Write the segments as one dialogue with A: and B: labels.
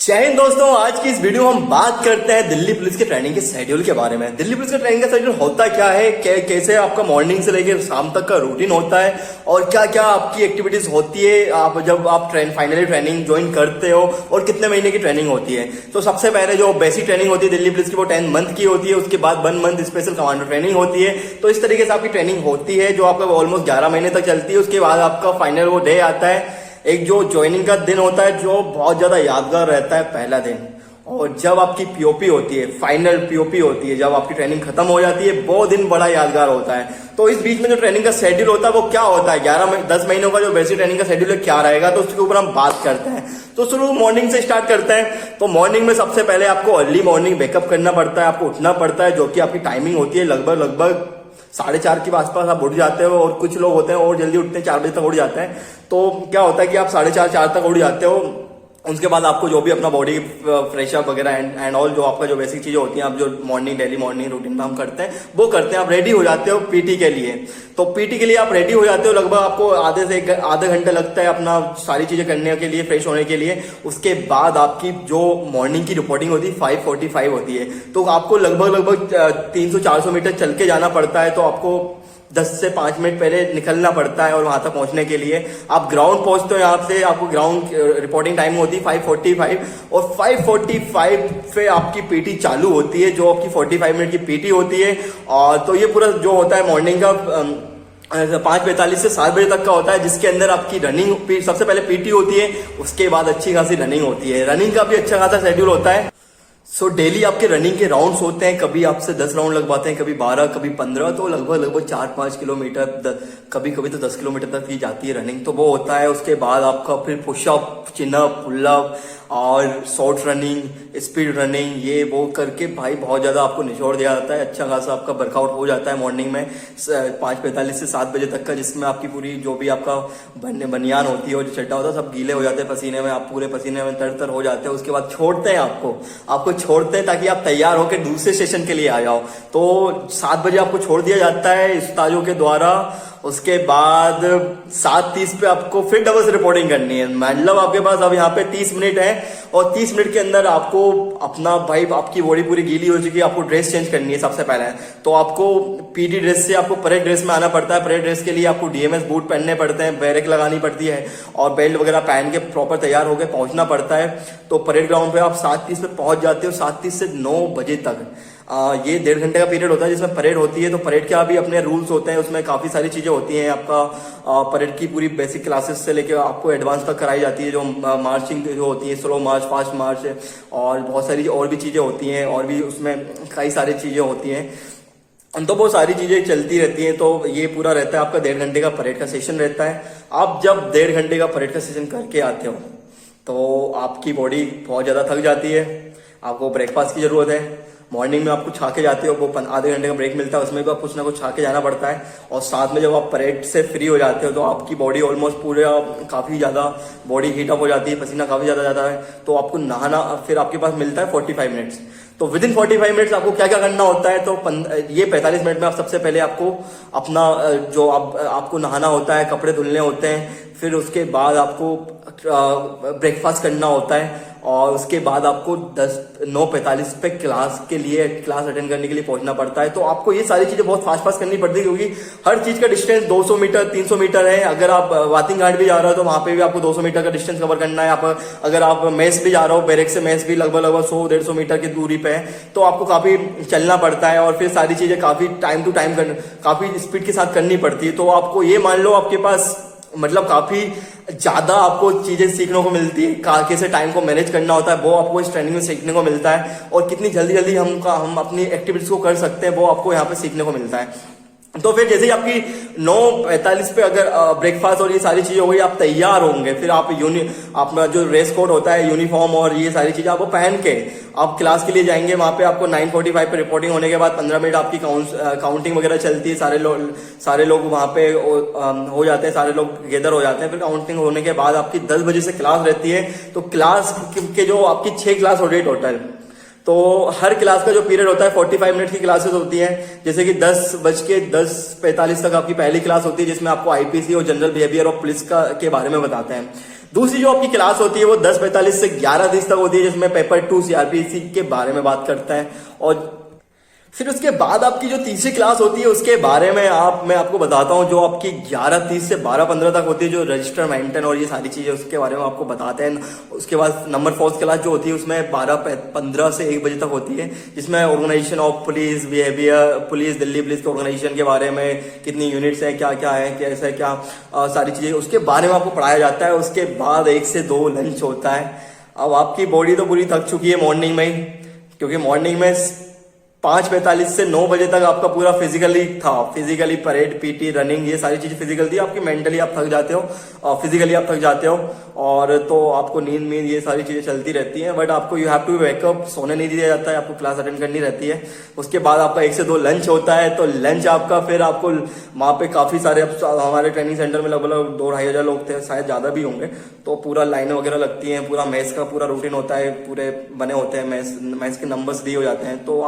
A: जय हिंद दोस्तों, आज की इस वीडियो में हम बात करते हैं दिल्ली पुलिस के ट्रेनिंग के शेड्यूल के बारे में। दिल्ली पुलिस का ट्रेनिंग का शेड्यूल होता क्या है, कैसे आपका मॉर्निंग से लेकर शाम तक का रूटीन होता है और क्या क्या आपकी एक्टिविटीज होती है आप जब आप फाइनली ट्रेनिंग ज्वाइन करते हो और कितने महीने की ट्रेनिंग होती है। तो सबसे पहले जो बेसिक ट्रेनिंग होती है दिल्ली पुलिस की वो 10 मंथ की होती है। उसके बाद 1 मंथ स्पेशल कमांडो ट्रेनिंग होती है। तो इस तरीके से आपकी ट्रेनिंग होती है जो आपका ऑलमोस्ट 11 महीने तक चलती है। उसके बाद आपका फाइनल वो डे आता है, एक जो ज्वाइनिंग का दिन होता है जो बहुत ज्यादा यादगार रहता है, पहला दिन। और जब आपकी पीओपी होती है, फाइनल पीओपी होती है, जब आपकी ट्रेनिंग खत्म हो जाती है, वो दिन बड़ा यादगार होता है। तो इस बीच में जो ट्रेनिंग का शेड्यूल होता है वो क्या होता है, 10 महीनों का जो बेसिक ट्रेनिंग का शेड्यूल है क्या रहेगा, तो उसके ऊपर हम बात करते हैं। तो शुरू मॉर्निंग से स्टार्ट करते हैं। तो मॉर्निंग में सबसे पहले आपको अर्ली मॉर्निंग वेकअप करना पड़ता है, आपको उठना पड़ता है, जो कि आपकी टाइमिंग होती है लगभग 4:30 के आसपास आप उठ जाते हो। और कुछ लोग होते हैं और जल्दी उठते हैं, 4 बजे तक उठ जाते हैं। तो क्या होता है कि आप 4:30 तक उठ जाते हो। उसके बाद आपको जो भी अपना बॉडी फ्रेशअप वगैरह एंड ऑल जो आपका जो बेसिक चीजें होती हैं, आप जो डेली मॉर्निंग रूटीन में हम करते हैं वो करते हैं। आप रेडी हो जाते हो पीटी के लिए। तो पीटी के लिए आप रेडी हो जाते हो, लगभग आपको आधे घंटे लगता है अपना सारी चीजें करने के लिए, फ्रेश होने के लिए। उसके बाद आपकी जो मॉर्निंग की रिपोर्टिंग होती है 5:45 होती है। तो आपको लगभग 300-400 मीटर चल के जाना पड़ता है। तो आपको 10 से 5 मिनट पहले निकलना पड़ता है और वहां तक पहुंचने के लिए आप ग्राउंड पहुंचते हो। यहाँ से आपको ग्राउंड रिपोर्टिंग टाइम होती है 5:45 और 5:45 पे आपकी पीटी चालू होती है, जो आपकी 45 मिनट की पीटी होती है। और तो ये पूरा जो होता है मॉर्निंग का 5:45 से 7 बजे तक का होता है, जिसके अंदर आपकी रनिंग सबसे पहले पीटी होती है, उसके बाद अच्छी खासी रनिंग होती है। रनिंग का भी अच्छा खासा शेड्यूल होता है। सो डेली आपके रनिंग के राउंड्स होते हैं, कभी आपसे 10 राउंड लगवाते हैं, कभी 12, कभी 15। तो लगभग 4-5 किलोमीटर, कभी कभी तो 10 किलोमीटर तक की जाती है रनिंग। तो वो होता है। उसके बाद आपका फिर पुशअप, चिनअप, पुलअप और शॉर्ट रनिंग, स्पीड रनिंग, ये वो करके भाई बहुत ज्यादा आपको निचोड़ दिया जाता है। अच्छा खासा आपका वर्कआउट हो जाता है मॉर्निंग में 5:45 से 7 बजे तक का, जिसमें आपकी पूरी जो भी आपका बनियान होती है और जो चड्डा होता है सब गीले हो जाते हैं पसीने में, आप पूरे पसीने में तर हो जाते हैं। उसके बाद छोड़ते हैं आपको छोड़ते हैं ताकि आप तैयार होकर दूसरे सेशन के लिए आ जाओ। तो 7 बजे आपको छोड़ दिया जाता है उस्तादों के द्वारा। उसके बाद 7:30 पे आपको फिर डबल से रिपोर्टिंग करनी है। मतलब आपके पास अब यहाँ पे 30 मिनट है और 30 मिनट के अंदर आपको अपना भाई आपकी बॉडी पूरी गीली हो चुकी है, आपको ड्रेस चेंज करनी है सबसे पहले। तो आपको पीटी ड्रेस से आपको परेड ड्रेस में आना पड़ता है। परेड ड्रेस के लिए आपको डीएमएस बूट पहनने पड़ते हैं, बैरक लगानी पड़ती है और बेल्ट वगैरह पहन के प्रॉपर तैयार होकर पहुंचना पड़ता है। तो परेड ग्राउंड पे आप 7:30 पे पहुंच जाते हो। 7:30 से 9 बजे तक ये 1.5 घंटे का पीरियड होता है जिसमें परेड होती है। तो परेड के भी अपने रूल्स होते हैं, उसमें काफी सारी चीजें होती हैं। आपका परेड की पूरी बेसिक क्लासेस से लेकर आपको एडवांस तक कराई जाती है। जो मार्चिंग जो होती है, स्लो मार्च, फास्ट मार्च और बहुत सारी और भी चीजें होती हैं, और भी उसमें कई सारी चीजें होती हैं। तो बहुत सारी चीजें चलती रहती हैं। तो ये पूरा रहता है आपका 1.5 घंटे का परेड का सेशन रहता है। आप जब 1.5 घंटे का परेड का सेशन करके आते हो तो आपकी बॉडी बहुत ज्यादा थक जाती है। आपको ब्रेकफास्ट की जरूरत है। मॉर्निंग में आप कुछ खा के जाते हो, वो आधे घंटे का ब्रेक मिलता है, उसमें भी आप कुछ ना कुछ खा के जाना पड़ता है। और साथ में जब आप परेड से फ्री हो जाते हो तो आपकी बॉडी ऑलमोस्ट पूरे काफी ज्यादा बॉडी हीट अप हो जाती है, पसीना काफी ज्यादा जाता है। तो आपको नहाना फिर आपके पास मिलता है 45 मिनट्स। तो विद इन 45 मिनट्स आपको क्या क्या करना होता है। तो ये 45 मिनट में आप सबसे पहले आपको अपना जो आपको नहाना होता है, कपड़े धुलने होते हैं, फिर उसके बाद आपको ब्रेकफास्ट करना होता है और उसके बाद आपको 9:45 पे क्लास अटेंड करने के लिए पहुंचना पड़ता है। तो आपको ये सारी चीजें बहुत फास्ट करनी पड़ती है, क्योंकि हर चीज का डिस्टेंस 200 मीटर 300 मीटर है। अगर आप वातिंग घाट भी जा रहे हो तो वहां पे भी आपको 200 मीटर का डिस्टेंस कवर करना है। अगर आप मेस भी जा रहे हो, बैरक से मेस भी लगभग 100-150 मीटर की दूरी पे है। तो आपको काफी चलना पड़ता है और फिर सारी चीजें काफी टाइम टू टाइम काफी स्पीड के साथ करनी पड़ती है। तो आपको ये मान लो आपके पास मतलब काफी ज्यादा आपको चीजें सीखने को मिलती है। कैसे टाइम को मैनेज करना होता है वो आपको इस ट्रेनिंग में सीखने को मिलता है। और कितनी जल्दी हम अपनी एक्टिविटीज को कर सकते हैं वो आपको यहाँ पे सीखने को मिलता है। तो फिर जैसे ही आपकी 9:45 पे अगर ब्रेकफास्ट और ये सारी चीजें हो गई, आप तैयार होंगे, फिर आप अपना जो ड्रेस कोड होता है, यूनिफॉर्म और ये सारी चीजें आपको पहन के आप क्लास के लिए जाएंगे। वहां पे आपको 9:45 पे रिपोर्टिंग होने के बाद 15 मिनट आपकी काउंटिंग वगैरह चलती है। सारे लोग वहां पे हो जाते हैं, सारे लोग गैदर हो जाते हैं। फिर काउंटिंग होने के बाद आपकी 10 बजे से क्लास रहती है। तो क्लास के जो आपकी 6 क्लास हो रही है टोटल, तो हर क्लास का जो पीरियड होता है 45 मिनट की क्लासेस होती हैं। जैसे कि 10:45 तक आपकी पहली क्लास होती है, जिसमें आपको आईपीसी और जनरल बिहेवियर ऑफ पुलिस के बारे में बताते हैं। दूसरी जो आपकी क्लास होती है वो 10:45 से 11:30 तक होती है, जिसमें पेपर 2 सीआरपीसी के बारे में बात करता है। और फिर उसके बाद आपकी जो तीसरी क्लास होती है उसके बारे में मैं आपको बताता हूँ, जो आपकी 11:30 से 12:15 तक होती है, जो रजिस्टर मेंटेन और ये सारी चीजें उसके बारे में आपको बताते हैं। उसके बाद नंबर 4 क्लास जो होती है उसमें 12:15 से 1 बजे तक होती है, जिसमें organisation of police behaviour, police Delhi police के ऑर्गेनाइजेशन के बारे में, कितनी यूनिट्स है, क्या क्या है, कैसे क्या सारी चीजें उसके बारे में आपको पढ़ाया जाता है। उसके बाद 1 से 2 लंच होता है। अब आपकी बॉडी तो पूरी थक चुकी है मॉर्निंग में ही, क्योंकि मॉर्निंग में 5:45 से 9 बजे तक आपका पूरा फिजिकली परेड, पीटी, रनिंग, ये सारी चीजें फिजिकल थी आपकी। मेंटली आप थक जाते हो और फिजिकली आप थक जाते हो, और तो आपको नींद ये सारी चीजें चलती रहती हैं, बट आपको यू हैव टू वेकअप, सोने नहीं दिया जाता है, आपको क्लास अटेंड करनी रहती है। उसके बाद आपका 1 से 2 लंच होता है। तो लंच आपका फिर आपको वहाँ पे काफी सारे, हमारे ट्रेनिंग सेंटर में लगभग 2-2.5 हजार लोग थे, शायद ज्यादा भी होंगे, तो पूरा लाइनें वगैरह लगती हैं, पूरा मैथ्स का पूरा रूटीन होता है, पूरे बने होते हैं, मैथ्स के नंबर्स दिए हो जाते हैं। तो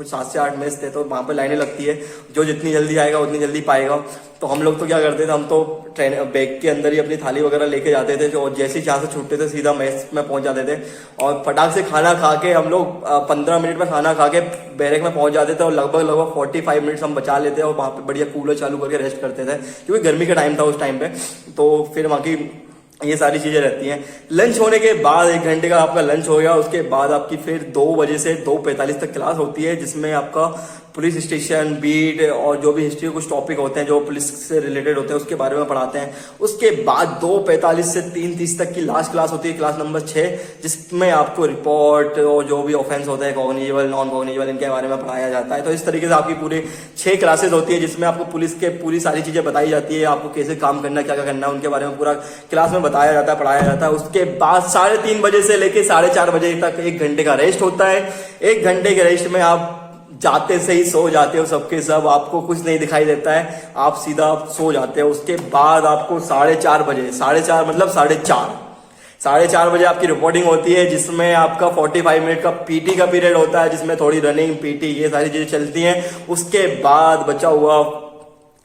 A: 7 से 8 मैच थे, तो वहां पे लाइनें लगती है, जो जितनी जल्दी आएगा उतनी जल्दी पाएगा। तो हम लोग तो क्या करते थे, हम तो ट्रेन बैग के अंदर ही अपनी थाली वगैरह लेके जाते थे, और जैसे ही जहाँ से छूटते थे सीधा मैच में पहुंच जाते थे, और फटाक से खाना खा के हम लोग 15 मिनट में खाना खा के बैरक में पहुंच जाते थे, और लगभग 45 मिनट हम बचा लेते और वहां पे बढ़िया कूलर चालू करके रेस्ट करते थे, क्योंकि गर्मी का टाइम था उस टाइम पे। तो फिर वहां की ये सारी चीजें रहती हैं। लंच होने के बाद 1 घंटे का आपका लंच हो गया। उसके बाद आपकी फिर 2 बजे से 2:45 तक क्लास होती है, जिसमें आपका पुलिस स्टेशन, बीट और जो भी हिस्ट्री के कुछ टॉपिक होते हैं जो पुलिस से रिलेटेड होते हैं उसके बारे में पढ़ाते हैं। उसके बाद 2:45 से 3:30 तक की लास्ट क्लास होती है, क्लास नंबर 6, जिसमें आपको रिपोर्ट और जो भी ऑफेंस होता है, कॉग्निजेबल, नॉन कॉग्निजेबल, इनके बारे में पढ़ाया जाता है। तो इस तरीके से आपकी पूरी 6 क्लासेस होती है, जिसमें आपको पुलिस के पूरी सारी चीजें बताई जाती है, आपको कैसे काम करना, क्या क्या करना है, उनके बारे में पूरा क्लास में बताया जाता है, पढ़ाया जाता है। उसके बाद 3:30 बजे से लेके 4:30 बजे तक 1 घंटे का रेस्ट होता है। 1 घंटे के रेस्ट में आप जाते से ही सो जाते हो सबके सब, आपको कुछ नहीं दिखाई देता है, आप सीधा सो जाते हो। उसके बाद आपको 4:30 बजे, 4:30 मतलब 4:30 बजे आपकी रिपोर्टिंग होती है, जिसमें आपका 45 मिनट का पीटी का पीरियड होता है, जिसमें थोड़ी रनिंग, पीटी, ये सारी चीजें चलती हैं। उसके बाद बचा हुआ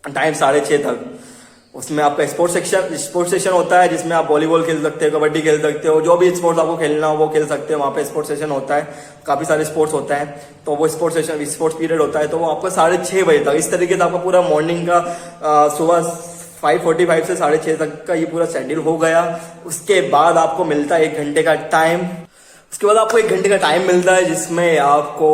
A: टाइम 6:30 तक, उसमें आपका स्पोर्ट्स सेशन होता है, जिसमें आप वॉलीबॉल खेल सकते हो, कबड्डी खेल सकते हो, जो भी स्पोर्ट्स आपको खेलना हो वो खेल सकते हो। वहाँ पे स्पोर्ट्स सेशन होता है, काफी सारे स्पोर्ट्स होता है, तो वो स्पोर्ट्स पीरियड होता है, तो वो आपका 6:30 बजे तक, इस तरीके से आपका पूरा मॉर्निंग का सुबह 5:45 से 6:30 तक का ये पूरा शेड्यूल हो गया। उसके बाद आपको मिलता है 1 घंटे का टाइम। उसके बाद आपको 1 घंटे का टाइम मिलता है, जिसमें आपको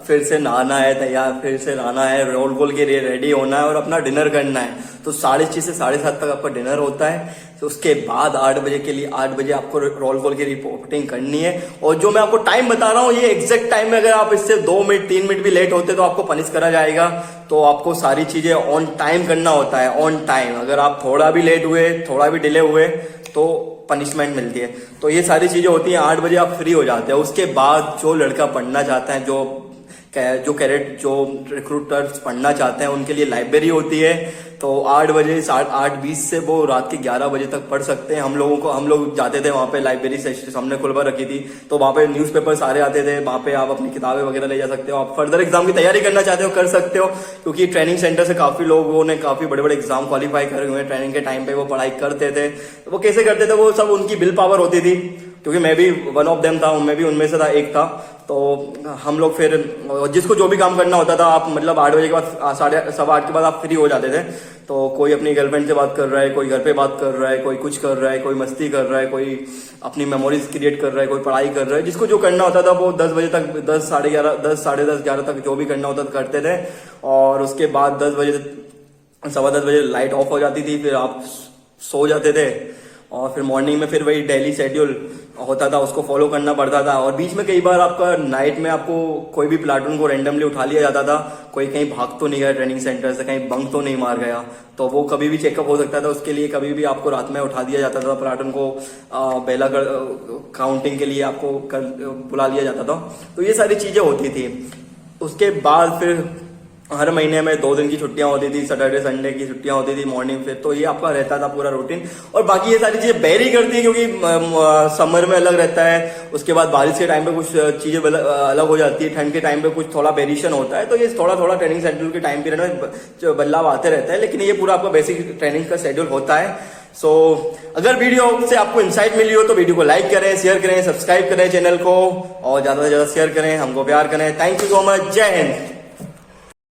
A: फिर से नहाना है, तैयार फिर से नहाना है, रोल गोल के लिए रेडी होना है और अपना डिनर करना है। तो 6:30 से 7:30 तक आपका डिनर होता है। तो उसके बाद 8 बजे के लिए 8 बजे आपको रोल कॉल की रिपोर्टिंग करनी है। और जो मैं आपको टाइम बता रहा हूँ ये एग्जैक्ट टाइम में अगर आप इससे 2 मिनट 3 मिनट भी लेट होते तो आपको पनिश करा जाएगा। तो आपको सारी चीजें ऑन टाइम करना होता है, ऑन टाइम। अगर आप थोड़ा भी लेट हुए, थोड़ा भी डिले हुए तो पनिशमेंट मिलती है। तो ये सारी चीजें होती हैं। 8 बजे आप फ्री हो जाते हैं। उसके बाद जो लड़का पढ़ना चाहता है, जो कैडेट, जो रिक्रूटर्स पढ़ना चाहते हैं उनके लिए लाइब्रेरी होती है। तो 8 बजे 8:20 से वो रात के 11 बजे तक पढ़ सकते हैं। हम लोग जाते थे वहाँ पे, लाइब्रेरी सेशन हमने खुलवा रखी थी, तो वहाँ पे न्यूज़पेपर सारे आते थे। वहाँ पे आप अपनी किताबें वगैरह ले जा सकते हो। आप फर्दर एग्जाम की तैयारी करना चाहते हो कर सकते हो, क्योंकि ट्रेनिंग सेंटर से काफी लोगों ने काफी बड़े बड़े एग्जाम क्वालिफाई करे हुए हैं। ट्रेनिंग के टाइम पे वो पढ़ाई करते थे। वो कैसे करते थे, वो सब उनकी विल पावर होती थी, क्योंकि मैं भी वन ऑफ देम था, मैं भी उनमें से था, एक था। तो हम लोग फिर जिसको जो भी काम करना होता था, आप मतलब 8 बजे के बाद 8:15 के बाद आप फ्री हो जाते थे। तो कोई अपनी गर्लफ्रेंड से बात कर रहा है, कोई घर पे बात कर रहा है, कोई कुछ कर रहा है, कोई मस्ती कर रहा है, कोई अपनी मेमोरीज क्रिएट कर रहा है, कोई पढ़ाई कर रहा है। जिसको जो करना होता था वो 10 बजे तक, 10, साढ़े 11, 10, साढ़े 10, 11 तक जो भी करना होता था करते थे। और उसके बाद 10 बजे, 10:15 बजे लाइट ऑफ हो जाती थी, फिर आप सो जाते थे। और फिर मॉर्निंग में फिर वही डेली शेड्यूल होता था, उसको फॉलो करना पड़ता था। और बीच में कई बार आपका नाइट में आपको कोई भी प्लाटून को रैंडमली उठा लिया जाता था। कोई कहीं भाग तो नहीं गया ट्रेनिंग सेंटर से, कहीं बंक तो नहीं मार गया, तो वो कभी भी चेकअप हो सकता था। उसके लिए कभी भी आपको रात में उठा दिया जाता था, प्लाटून को बेला काउंटिंग के लिए आपको बुला लिया जाता था। तो ये सारी चीजें होती थी। उसके बाद फिर हर महीने में 2 दिन की छुट्टियां होती थी, सैटरडे संडे की छुट्टियां होती थी मॉर्निंग फिर। तो ये आपका रहता था पूरा रूटीन। और बाकी ये सारी चीजें वेरी करती है, क्योंकि समर में अलग रहता है, उसके बाद बारिश के टाइम पे कुछ चीजें अलग हो जाती है, ठंड के टाइम पे कुछ थोड़ा वेरिएशन होता है। तो ये थोड़ा थोड़ा ट्रेनिंग शेड्यूल के टाइम पीरियड में बदलाव आते रहता है, लेकिन ये पूरा आपका बेसिक ट्रेनिंग का शेड्यूल होता है। सो अगर वीडियो से आपको इंसाइट मिली हो तो वीडियो को लाइक करें, शेयर करें, सब्सक्राइब करें चैनल को और ज्यादा से ज्यादा शेयर करें, हमको प्यार करें। Thank you so much. जय हिंद।